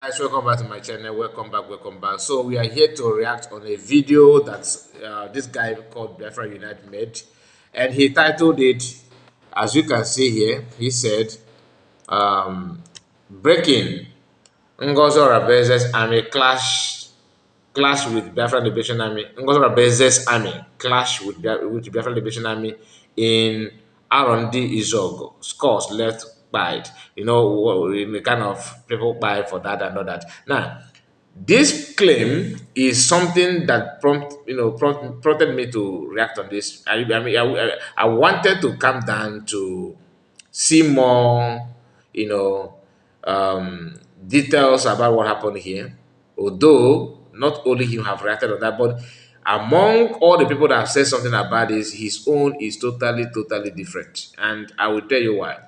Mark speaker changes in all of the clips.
Speaker 1: Guys, welcome back to my channel. Welcome back. So we are here to react on a video that this guy called Biafra Unite made, and he titled it, as you can see here. He said, "Breaking Ngozi Orabueze's army clash with Biafra Liberation Army. Ngozi Orabueze's army clash with Biafra Liberation Army in R&D Izog. Scores left by, in the kind of people buy for that and all that. Now, this claim is something that prompted me to react on this. I wanted to come down to see more, you know, details about what happened here. Although not only him have reacted on that, but among all the people that have said something about this, his own is totally different. And I will tell you why.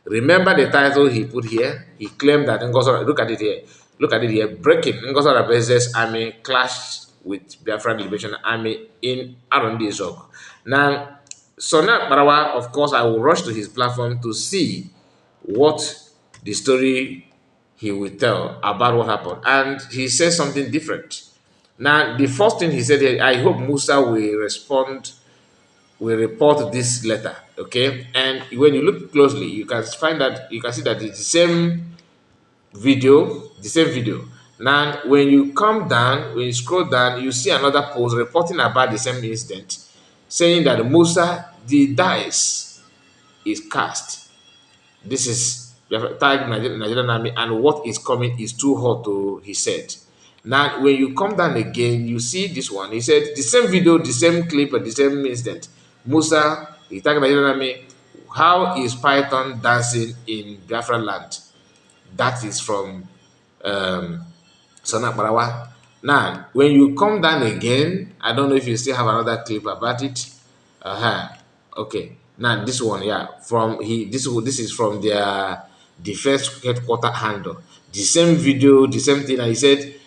Speaker 1: Remember the title he put here? He claimed that Ngozi, look at it here. Look at it here. Breaking Ngozi Orabueze's army clashed with Biafran Liberation Army in Arundi Zog. Now, Sonia Barawa, of course, I will rush to his platform to see what the story he will tell about what happened. And he says something different. Now, the first thing he said here, I hope Musa will report this letter. Okay. And when you look closely, you can see that it's the same video. Now, when you come down, when you scroll down, you see another post reporting about the same incident, saying that Musa, the dice is cast. This is tagged Nigerian army, and what is coming is too hot to, he said. Now, when you come down again, you see this one. He said the same video, the same clip, and the same incident. Musa, he tagged Nigerian army. How is Python dancing in Biafra land? That is from Sonak Barawa. Now, when you come down again, I don't know if you still have another clip about it. Okay. Now this one, yeah, this is from their defense headquarter handle. The same video, the same thing. And he said,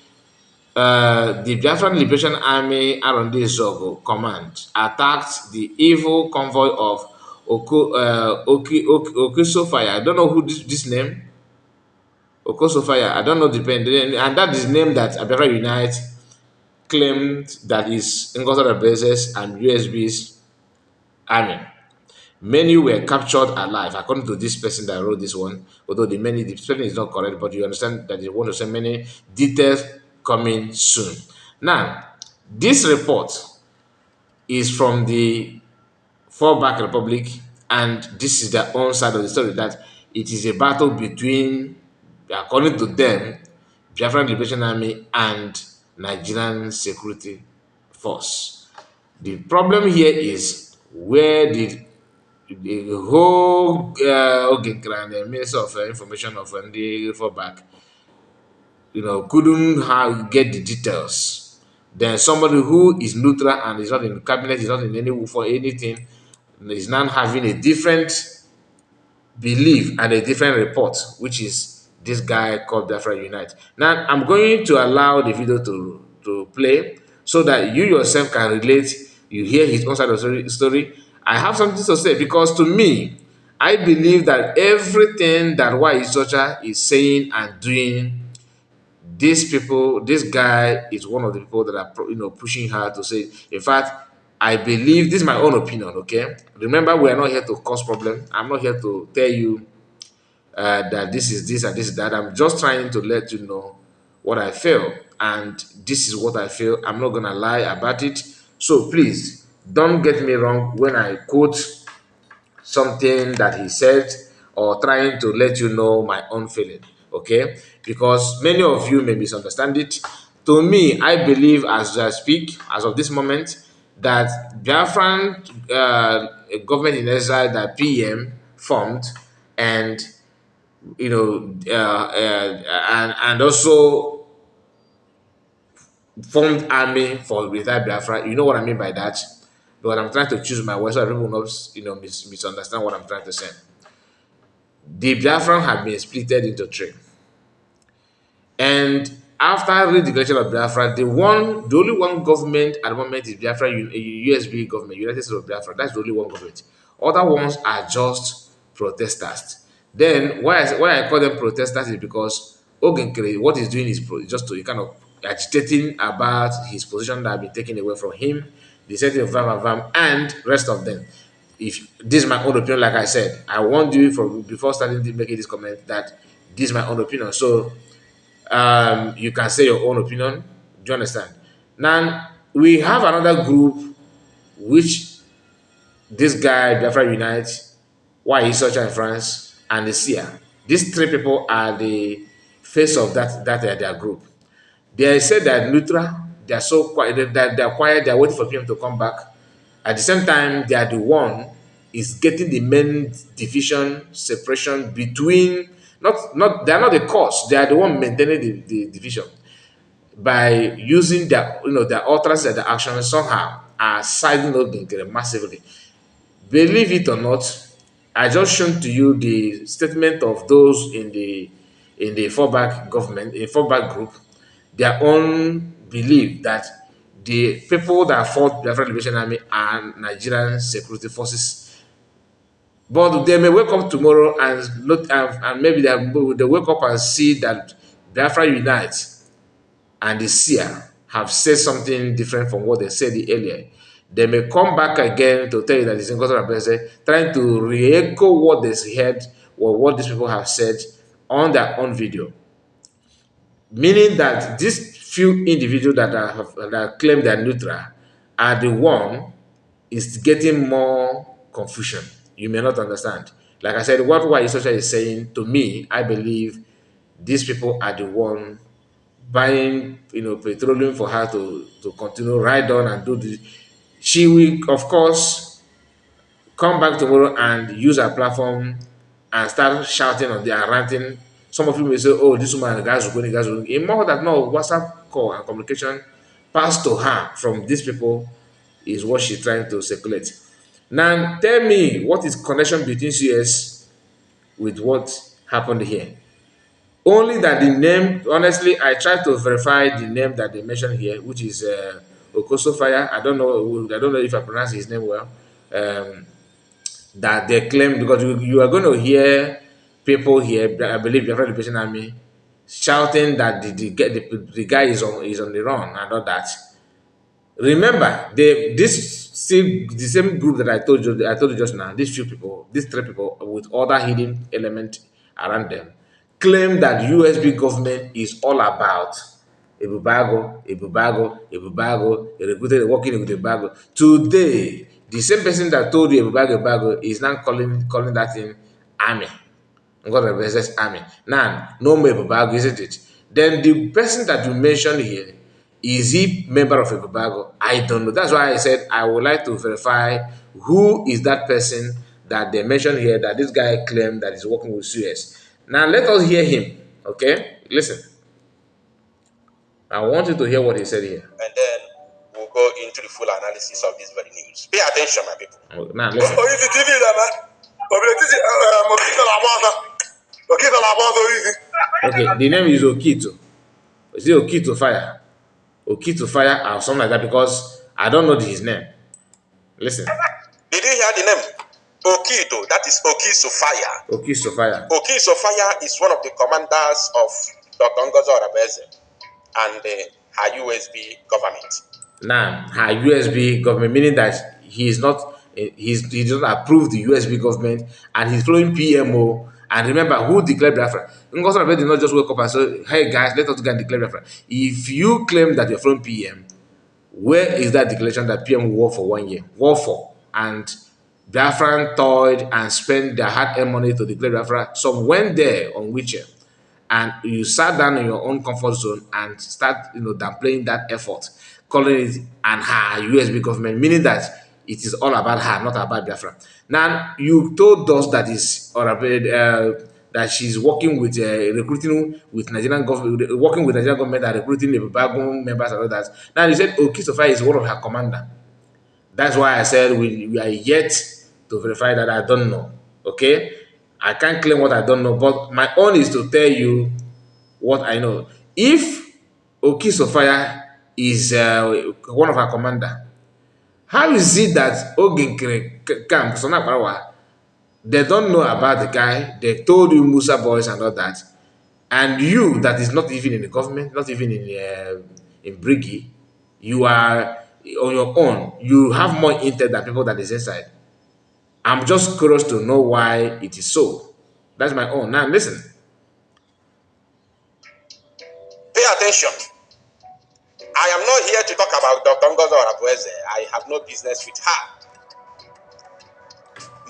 Speaker 1: the Biafran Liberation Army R&D Zogo command attacked the evil convoy of Okisofaya. I don't know who this name. Okosofaya. I don't know the pen. And that is name that Biafra Unite claimed that is Ngozi Orabueze's and USB's army. Many were captured alive, according to this person that wrote this one. Although the spelling is not correct, but you understand that they want to say many details coming soon. Now, this report is from the Fallback Republic, and this is their own side of the story, that it is a battle between, according to them, Biafran Liberation Army and Nigerian Security Force. The problem here is, where did the whole Minister of Information of the Fallback, couldn't get the details. Then somebody who is neutral and is not in the cabinet, is not in any for anything, is now having a different belief and a different report, which is this guy called Biafra Unite. Now, I'm going to allow the video to play so that you yourself can relate. You hear his own side of the story. I have something to say, because to me, I believe that everything that Isocha is saying and doing, this guy is one of the people that are pushing her to say. In fact, I believe, this is my own opinion. Okay, remember, we are not here to cause problem. I'm not here to tell you that this is this and this is that. I'm just trying to let you know what I feel, and this is what I feel. I'm not gonna lie about it. So please don't get me wrong when I quote something that he said, or trying to let you know my own feeling. Okay, because many of you may misunderstand it. To me, I believe, as I speak, as of this moment, that Biafran government in exile that PM formed, and and also formed army for retired Biafra. You know what I mean by that? But I'm trying to choose my words so that people will not, misunderstand what I'm trying to say. The Biafran have been splitted into three. And after the declaration of Biafra, the only one government at the moment is Biafra USB government, United States of Biafra. That's the only one government. Other ones are just protesters. Then why I call them protesters is because Ogenkere, what he's doing is just to kind of agitating about his position that have been taken away from him, the setting of Vam and rest of them. If this is my own opinion, like I said, I warned you from before starting to making this comment that this is my own opinion. So you can say your own opinion. Do you understand? Now we have another group which this guy Biafra Unite, why is such in France, and the Sia. These three people are the face of their group. They said that neutral, they are so quiet, that they are quiet, they are waiting for PM to come back. At the same time, they are the one is getting the main division separation between not they are not the cause, they are the one maintaining the division by using their utterance and the actions somehow are siding up massively. Believe it or not, I just shown to you the statement of those in the fallback government, in fallback group, their own belief that the people that fought the Biafra Liberation Army are Nigerian security forces. But they may wake up tomorrow and not and maybe they wake up and see that Biafra Unite and the seer have said something different from what they said earlier. They may come back again to tell you that it's in Orabueze, trying to re-echo what they heard or what these people have said on their own video. Meaning that these few individuals that claim they're neutral are the one is getting more confusion. You may not understand. Like I said, what Isosha is saying to me, I believe these people are the one buying petroleum for her to continue ride on and do this. She will of course come back tomorrow and use her platform and start shouting on the and ranting. Some of you may say, oh, this woman guys will in more than no WhatsApp call and communication passed to her from these people is what she's trying to circulate. Now tell me what is connection between CS with what happened here. Only that the name, honestly, I tried to verify the name that they mentioned here, which is Okoso Fire. I don't know if I pronounce his name well. Um, that they claim because you are going to hear people here, I believe, the Liberation Army, shouting that the guy is on the run and all that. Remember, the same group that I told you just now, these few people, these three people with other hidden element around them, claim that USB government is all about Ebubago, recruited working with Ebubago. Today, the same person that told you Ebubago is now calling that thing army. God represents army. Now, no more Ebubago, isn't it? Then the person that you mentioned here, is he member of Ebubago? I don't know. That's why I said I would like to verify who is that person that they mentioned here that this guy claimed that is working with Suez. Now let us hear him. Okay? Listen. I want you to hear what he said here.
Speaker 2: And then we'll go into the full analysis of this very news. Pay attention, my people.
Speaker 1: Now listen. Okay, the name is Okito. Is it Okito Fire? Okito Fire or something like that because I don't know his name. Listen.
Speaker 2: Did you hear the name? Okito, that is Okiso Fire.
Speaker 1: Okiso Fire.
Speaker 2: Okiso Fire is one of the commanders of Dr. Ngozi Orabueze and her USB government.
Speaker 1: Now, her USB government, meaning that he doesn't approve the USB government and he's following PMO. And remember, who declared Biafra? Ngozi Orabueze did not just wake up and say, hey guys, let us go and declare Biafra. If you claim that you're following PM, where is that declaration that PM will work for 1 year? War for. And Biafran toiled and spent their hard-earned money to declare Biafra. Some went there on wheelchair. And you sat down in your own comfort zone and start, downplaying that effort, calling it an her USB government, meaning that it is all about her, not about Biafra. Now, you told us that that she's working with recruiting with Nigerian government, working with Nigerian government and recruiting the backbone members and all that. Now, you said Okisofia is one of her commander. That's why I said we are yet to verify that. I don't know. Okay? I can't claim what I don't know, but my own is to tell you what I know. If Okisofia is one of our commander, how is it that Ogenkere camp, Sonaparawa, they don't know about the guy? They told you Musa boys and all that. And you that is not even in the government, not even in Briggy, you are on your own. You have more intel than people that is inside. I'm just curious to know why it is so. That's my own. Now listen.
Speaker 2: Pay attention. I am not here to talk about Dr. Ngozi Orabueze. I have no business with her.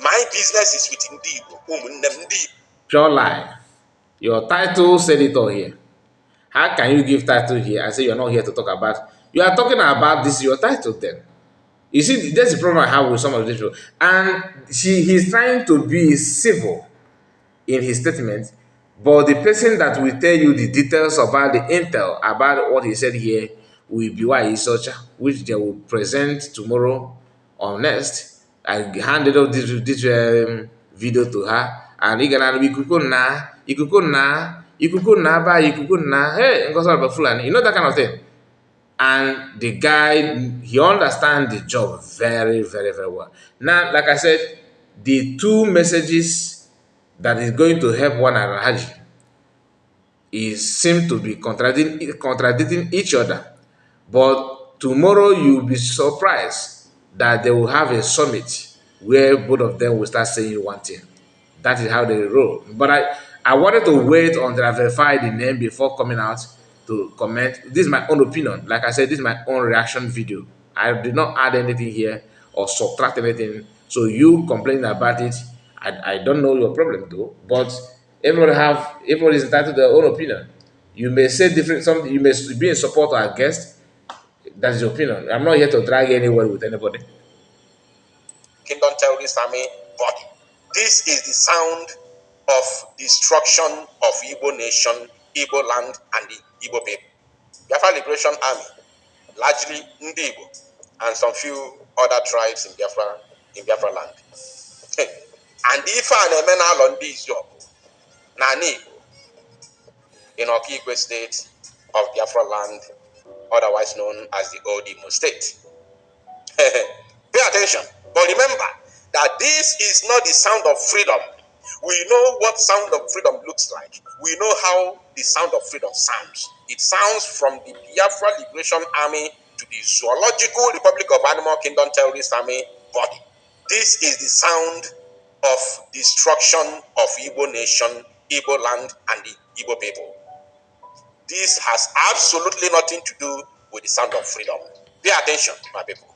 Speaker 2: My business is with Ndibo.
Speaker 1: Pure lie. Your title said it all here. How can you give title here and say you're not here to talk about? You are talking about this, your title then. You see, that's the problem I have with some of these people. And he's trying to be civil in his statement, but the person that will tell you the details about the intel, about what he said here, will be why researcher, which they will present tomorrow or next. I handed out this video to her, and he gonna be ikukuna, hey, you know that kind of thing. And the guy, he understands the job very, very, very well. Now, like I said, the two messages that is going to help one Alhaji is seem to be contradicting each other. But tomorrow you'll be surprised that they will have a summit where both of them will start saying one thing. That is how they roll. But I wanted to wait until I verify the name before coming out to comment. This is my own opinion. Like I said, this is my own reaction video. I did not add anything here or subtract anything. So you complaining about it, I don't know your problem though. But everybody is entitled to their own opinion. You may say different something, you may be in support or against. That's your opinion. I'm not here to drag anywhere with anybody.
Speaker 2: Kingdom Terrorist Army body. This is the sound of destruction of Igbo nation, Igbo land, and the Igbo people. Biafra Liberation Army, largely Ndibo, and some few other tribes in Biafra land. And if an emena on this job, Nani, in Okigwe state of Biafra land, otherwise known as the Old Imo state. Pay attention. But remember that this is not the sound of freedom. We know what sound of freedom looks like. We know how the sound of freedom sounds. It sounds from the Biafra Liberation Army to the Zoological Republic of Animal Kingdom Terrorist Army body. This is the sound of destruction of Igbo nation, Igbo land, and the Igbo people. This has absolutely nothing to do with the sound of freedom. Pay attention, my people.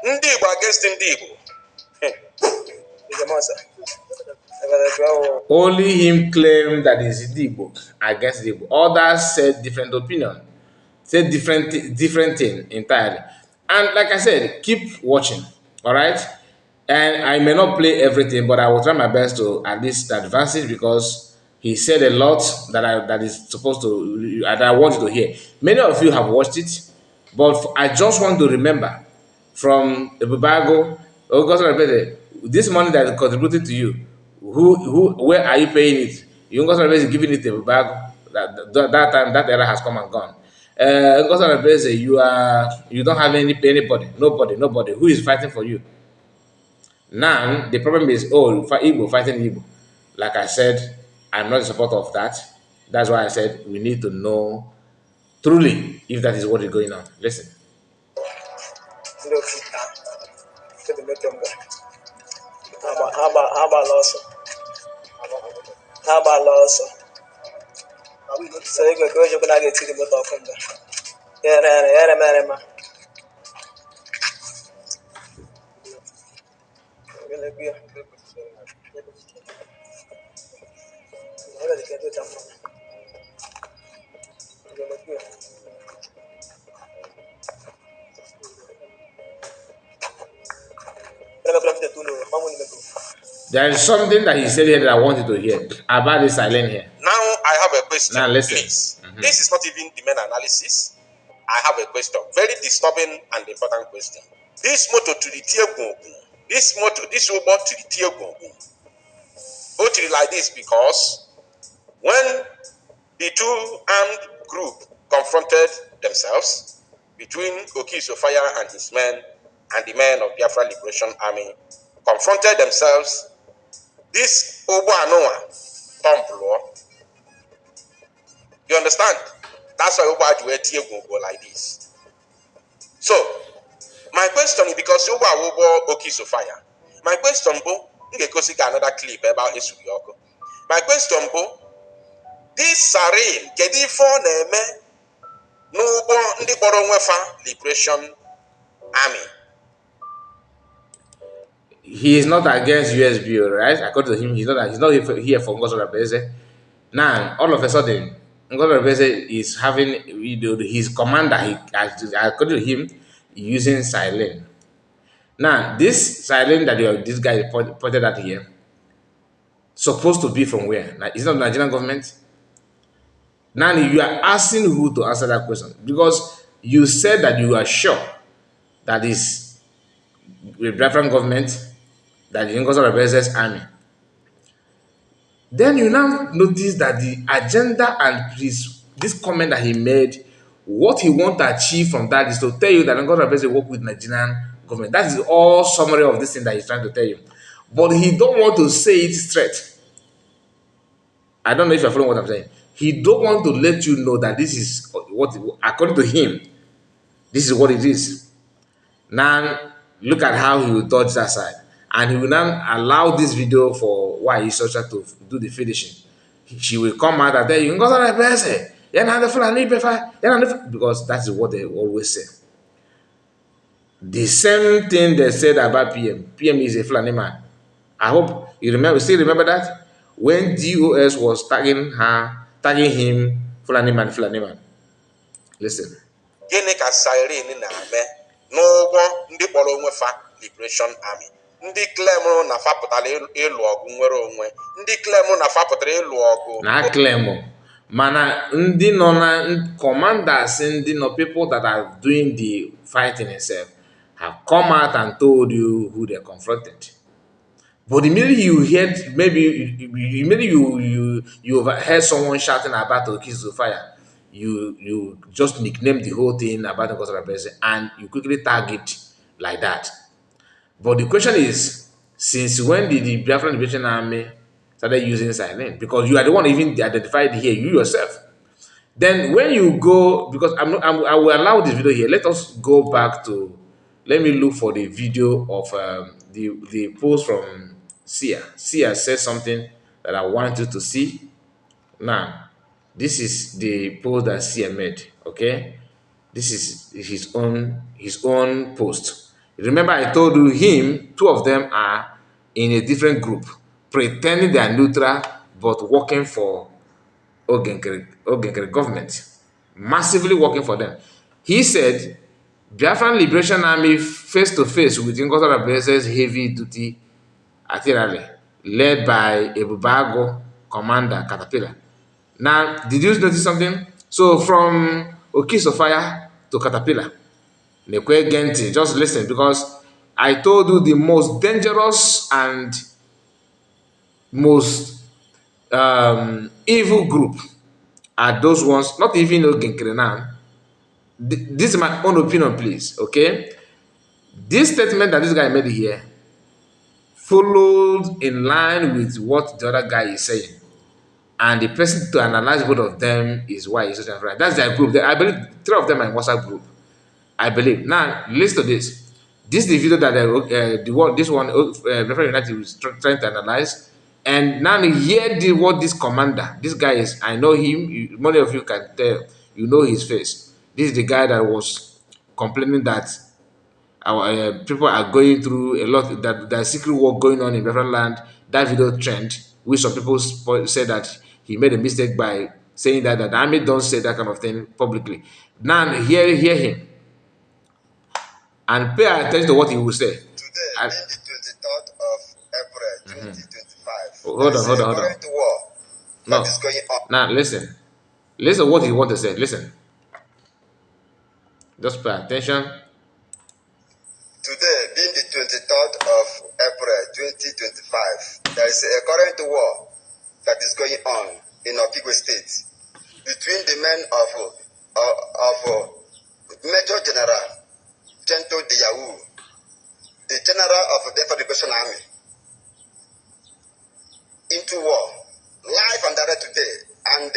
Speaker 2: Ndị Igbo against ndị Igbo.
Speaker 1: Only him claimed that is Igbo against Igbo. Others said different opinion, said different thing entirely. And like I said, keep watching, all right? And I may not play everything, but I will try my best to at least advance it because he said a lot that is supposed to that I want you to hear. Many of you have watched it, but I just want to remember from Ebubago, this money that is contributed to you, where are you paying it? You is giving it to Ebubago. That time, that era has come and gone. You don't have anybody, nobody who is fighting for you. Now the problem is, oh, Igbo fighting Igbo. Like I said, I'm not in support of that. That's why I said we need to know truly if that is what is going on. Listen.
Speaker 2: So you go you're gonna get to the motor from there. Yeah.
Speaker 1: There is something that he said here that I wanted to hear about this silent here.
Speaker 2: Now I have a question.
Speaker 1: Now listen.
Speaker 2: Please. This is not even the main analysis. I have a question. Very disturbing and important question. This motto to the Tiegun, this robot to the Tiegun, like this because when The two armed group confronted themselves between Oki Sofaya and his men and the men of Biafra Liberation Army confronted themselves. This Obo Anoa Tompulo, you understand? That's why Obo Ajueti go like this. So, my question is because Obo Oki Sofaya. My question, Bo, another clip about Esuyoko. My question, Bo, this sarin, Kedifo Neme, n'ụgbọ ndị kpọrọ nwefa Liberation Army.
Speaker 1: He is not against USBO, right? According to him, he's not here for Ngozi Orabueze. Now, all of a sudden, Ngozi Orabueze is having his commander. According to him, using silent. Now, this silent that this guy pointed at here, supposed to be from where? Now, it's not the Nigerian government. Now, you are asking who to answer that question because you said that you are sure that is the Biafran government, that is Ngozi Orabueze's army. Then you now notice that the agenda and this comment that he made, what he want to achieve from that is to tell you that Ngozi Orabueze work with Nigerian government. That is all summary of this thing that he's trying to tell you. But he don't want to say it straight. I don't know if you're following what I'm saying. He don't want to let you know that this is what, according to him, this is what it is. Now, look at how he will dodge that side. And he will now allow this video for why he's such to do the finishing. She will come out and tell you, because that's what they always say. The same thing they said about PM. PM is a Fulani man. I hope you still remember that? When DOS was tagging him, Fulani man. Listen.
Speaker 2: Gịnị ka siren na-eme n'ụgbọ ndị kpọrọ onwe fa Liberation Army? Ndị claim na fa pụtara ịlụ ọgụ nwere onwe. Ndị claim na fa pụtara ịlụ ọgụ.
Speaker 1: Na claim. Mana ndị nọ na commanders, ndị nọ people that are doing the fighting itself have come out and told you who they confronted. But immediately you heard, immediately you heard someone shouting about Oki Sofaya, you just nickname the whole thing about Ngozi Orabueze and you quickly tag it like that. But the question is, since when did the Biafran Liberation Army started using silent? Because you are the one even identified here, you yourself. Then when you go, because I will allow this video here. Let us go back to, let me look for the video of the post from Sia. Sia said something that I want you to see. Now, this is the post that Sia made. Okay, this is his own post. Remember, I told you two of them are in a different group, pretending they are neutral but working for Ogenkere government, massively working for them. He said, Biafran Liberation Army face to face with Ngozi Orabueze's heavy duty artillery, led by Ebubago commander Caterpillar. Now, did you notice something? So from Oki Sofaya to Caterpillar, Nekwe Genti, just listen, because I told you the most dangerous and most evil group are those ones, not even Ogenkere now. This is my own opinion, please, okay? This statement that this guy made here followed in line with what the other guy is saying. And the person to analyze both of them is why he's such a friend. That's their group. I believe 3 of them are in WhatsApp group. I believe. Now, listen to this. This is the video that Biafra United was trying to analyze. And now hear what this commander, this guy is. I know him. Many of you can tell. You know his face. This is the guy that was complaining that our people are going through a lot, that there's secret war going on in Biafran land. That video trend, which some people say that he made a mistake by saying that the army don't say that kind of thing publicly. Now hear him and pay attention to what he will say.
Speaker 2: Today, being the 23rd of April 2025.
Speaker 1: Hold on.
Speaker 2: Current war that is going on.
Speaker 1: Now listen. Listen to what he wants to say. Listen. Just pay attention.
Speaker 2: Today, being the 23rd of April 2025, there is a current war that is going on in Okigwe State. between the men of Major General Gento Diawu, the General of the Biafra Liberation Army, into war, live and direct today, and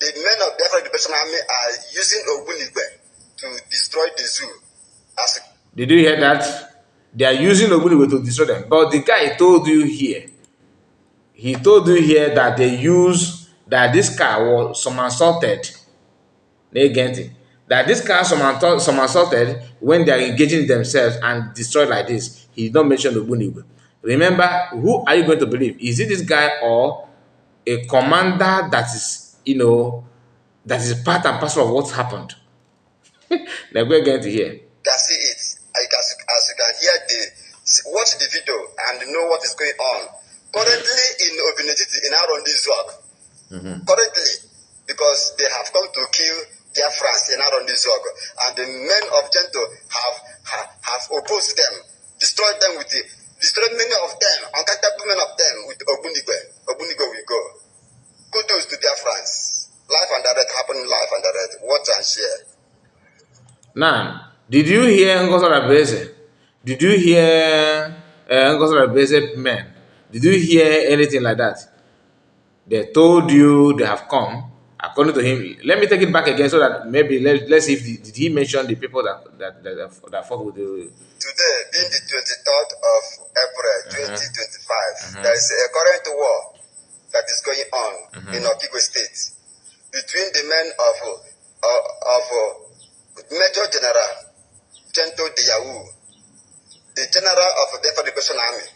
Speaker 2: the men of the Biafra Liberation Army are using Ogbunigwe to destroy the zoo.
Speaker 1: Did you hear that? They are using Ogbunigwe to destroy them. But the guy told you here, he told you here that they use, that this car was somersaulted. That this car somersaulted when they are engaging themselves and destroyed like this. He did not mention Ogbunigwe. Remember, who are you going to believe? Is it this guy or a commander that is, that is part and parcel of what happened? Like we're going to hear.
Speaker 2: You can see it. As you can hear watch the video and know what is going on. Currently in Obinetiti, in Arondi Zwag. Currently, because they have come to kill their friends in Arondi Zwag. And the men of Gento have opposed them, destroyed many of them, uncountable men of them with Ogbunigwe. Ogbunigwe will go. Kudos to their friends. Life and direct happen, life and direct. Watch and share.
Speaker 1: Now, did you hear Orabueze? Did you hear Orabueze men? Did you hear anything like that? They told you they have come. According to him, let me take it back again so that maybe let's see if did he mention the people that fought with the.
Speaker 2: Today, being the 23rd of April 2025, there is a current war that is going on in Okigwe State between the men of Major General Gento Diawu, the General of the Biafra Liberation Army,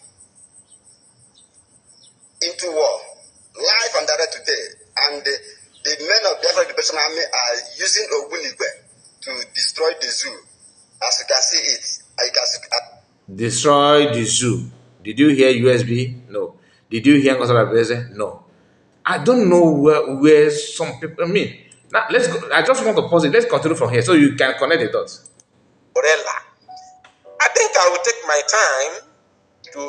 Speaker 2: into war, live and direct today, and the men of the Biafra Liberation Army are using Ogbunigwe to destroy the zoo. As you can see it,
Speaker 1: destroy the zoo. Did you hear USB? No. Did you hear Orabueze? No. I don't know where some people. I mean, now let's go. I just want to pause it. Let's continue from here so you can connect the dots.
Speaker 2: I think I will take my time to,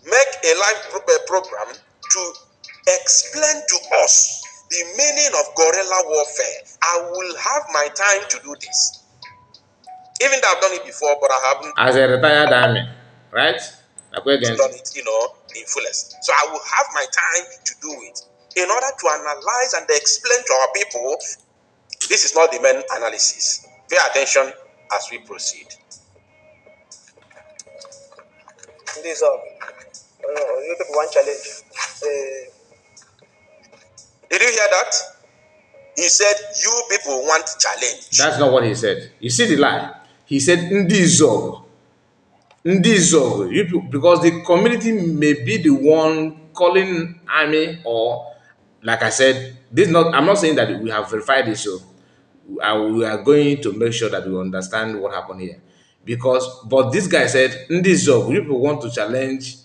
Speaker 2: make a live program to explain to us the meaning of guerrilla warfare. I will have my time to do this. Even though I've done it before, but I haven't.
Speaker 1: As a retired army, right?
Speaker 2: Done it, in fullest. So I will have my time to do it in order to analyze and explain to our people. This is not the main analysis. Pay attention as we proceed. This you people want challenge. Did you hear that? He said, "You people want challenge."
Speaker 1: That's not what he said. You see the lie. He said, "Ndizog." Ndizog. Because the community may be the one calling army, or like I said, I'm not saying that we have verified this, so we are going to make sure that we understand what happened here. But this guy said, Ndizog, you people want to challenge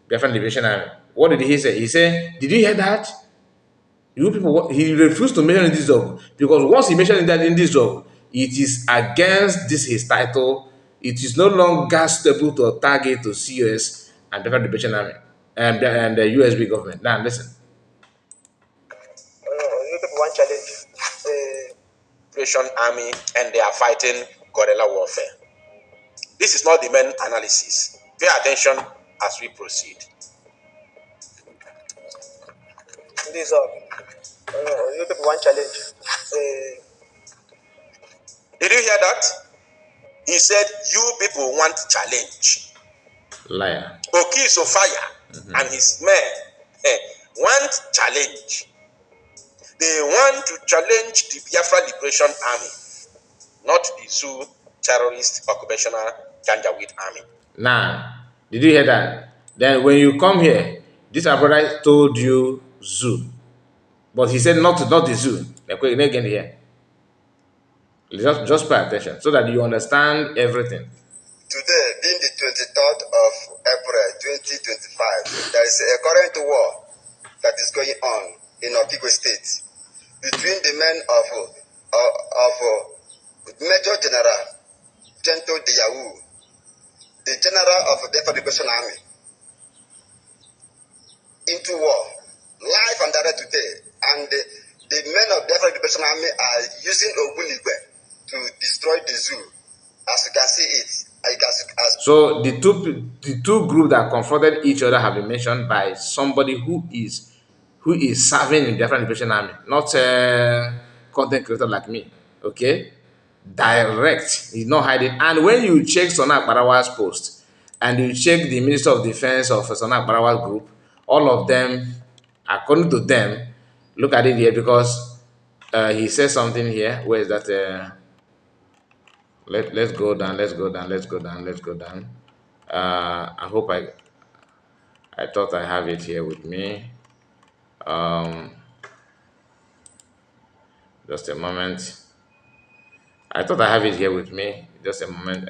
Speaker 1: Biafran Liberation Army. What did he say? He said, did you hear that? You people, he refused to mention Ndizog because once he mentioned that Ndizog, it is against his title. It is no longer stable to target to COS and Biafran Liberation Army and the USB government. Now listen.
Speaker 2: You people want challenge Liberation Army, and they are fighting guerrilla warfare. This is not the main analysis. Pay attention as we proceed. This you people want challenge. Did you hear that? He said, "You people want challenge."
Speaker 1: Liar.
Speaker 2: Oki Sofia and his men want challenge. They want to challenge the Biafra Liberation Army, not the Zoo terrorist occupational Janjaweed Army.
Speaker 1: Now, did you hear that? Then when you come here, this our brother told you zoo. But he said not the zoo. Like we're again here. Just pay attention so that you understand everything.
Speaker 2: Today, being the 23rd of April 2025, there is a current war that is going on in Okigwe State between the men of Major General Gento Diawu, the General of the Biafra Liberation Army, into war, live and direct today, and The men of Biafra Liberation Army are using Ogbunigwe to destroy the zoo. As you can see it,
Speaker 1: so the two groups that confronted each other have been mentioned by somebody who is serving in Biafra Liberation Army, not a content creator like me. Okay, direct. He's not hiding. And when you check Sona Barawa's post and you check the Minister of Defense of Sona Barawa's group, all of them, according to them, look at it here because he says something here. Where is that? Let's go down. Let's go down. Let's go down. Let's go down. I hope I thought I have it here with me. Um, just a moment. I thought I have it here with me. Just a moment.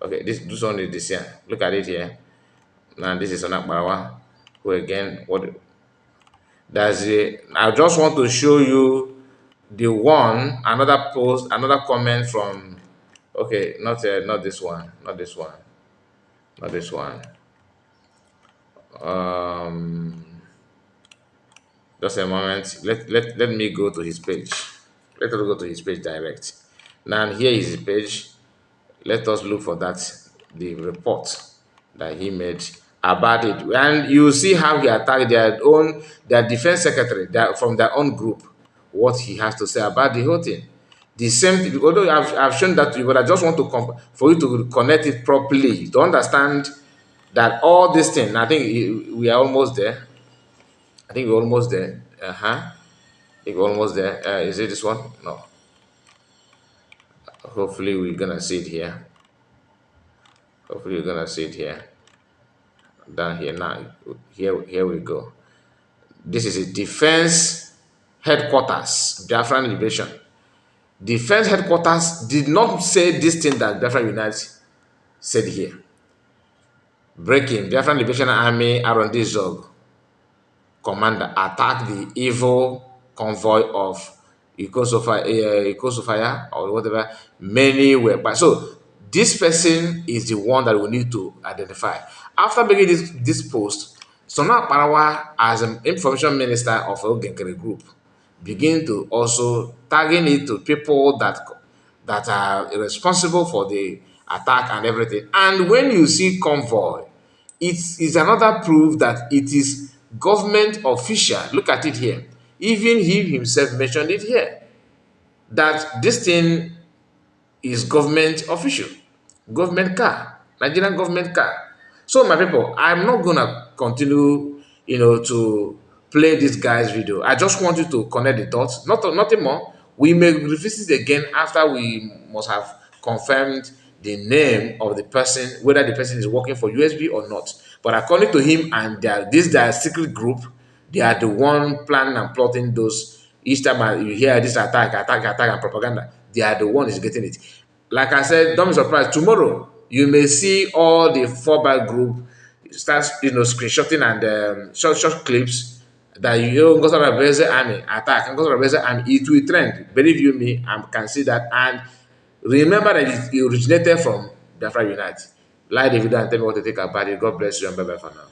Speaker 1: Okay, this one is this here. Look at it here. Now this is Anak Barawa, who again I just want to show you the one another post, another comment from. Okay, not this one, not this one, not this one. Um, just a moment. Let me go to his page. Let us go to his page direct. Now here is his page. Let us look for that, the report that he made about it. And you see how he attacked their defense secretary from their own group, what he has to say about the whole thing. The same thing, although I've shown that to you, but I just want to for you to connect it properly to understand that all this thing, I think we are almost there. I think we're almost there. I think we're almost there. Is it this one? No. Hopefully we're gonna see it here. Hopefully you're gonna see it here. Down here now. Here we go. This is a defense headquarters, Biafran Liberation. Defense headquarters did not say this thing that Biafra Unite said here. Breaking Biafran Liberation Army R&D Zog commander attacked the evil convoy of Ecosofia or whatever. Many were by. So this person is the one that we need to identify. After making this post, Sona Parawa, as an information minister of Ogenkere Group, begin to also tagging it to people that are responsible for the attack and everything. And when you see convoy, it is another proof that it is government official. Look at it here. Even he himself mentioned it here that this thing is government official, government car, Nigerian government car. So my people, I'm not gonna continue, to play this guy's video. I just want you to connect the dots, nothing more. We may revisit it again after we must have confirmed the name of the person, whether the person is working for USB or not. But according to him and their secret group, they are the one planning and plotting those. Each time you hear this attack, and propaganda, they are the one is getting it. Like I said, don't be surprised. Tomorrow, you may see all the 4 group start, screenshotting and short clips that Ngozi Orabueze army attack, Ngozi Orabueze army, it will trend. Believe you me, I can see that. And remember that it originated from Biafra Unite. Like the video and tell me what to think about it. God bless you and bye bye for now.